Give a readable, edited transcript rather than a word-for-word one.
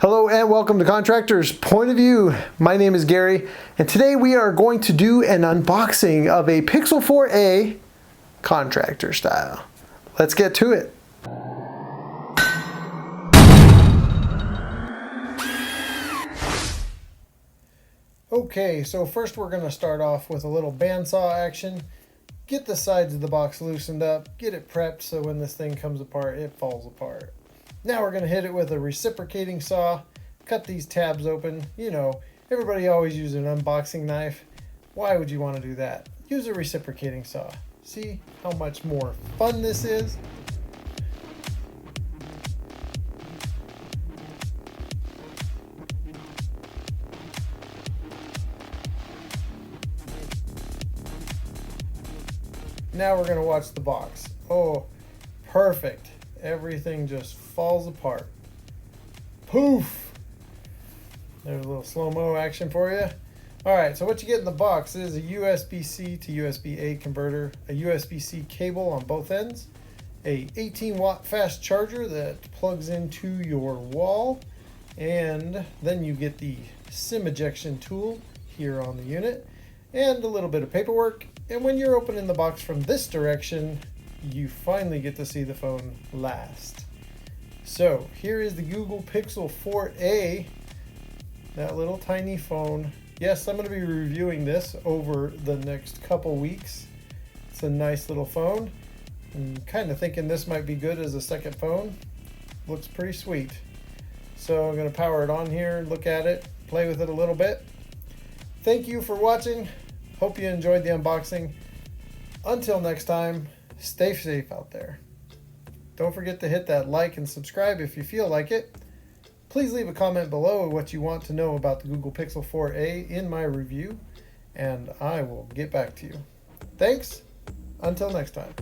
Hello and welcome to Contractor's Point of View. My name is Gary and today we are going to do an unboxing of a Pixel 4a Contractor style. Let's get to it. Okay, so first we're going to start off with a little bandsaw action. Get the sides of the box loosened up, get it prepped so when this thing comes apart, it falls apart. Now we're going to hit it with a reciprocating saw, cut these tabs open. You know, everybody always uses an unboxing knife. Why would you want to do that? Use a reciprocating saw. See how much more fun this is? Now we're going to watch the box. Oh, perfect. Everything just falls apart. Poof! There's a little slow-mo action for you. Alright, so what you get in the box is a USB-C to USB-A converter, a USB-C cable on both ends, a 18-watt fast charger that plugs into your wall, and then you get the SIM ejection tool here on the unit, and a little bit of paperwork. And when you're opening the box from this direction, you finally get to see the phone last. So here is the Google Pixel 4a, that little tiny phone. Yes, I'm going to be reviewing this over the next couple weeks. It's a nice little phone. I'm kind of thinking this might be good as a second phone. Looks pretty sweet. So I'm going to power it on here, look at it, play with it a little bit. Thank you for watching. Hope you enjoyed the unboxing. Until next time, stay safe out there. Don't forget to hit that like and subscribe if you feel like it. Please leave a comment below what you want to know about the Google Pixel 4a in my review, and I will get back to you. Thanks. Until next time.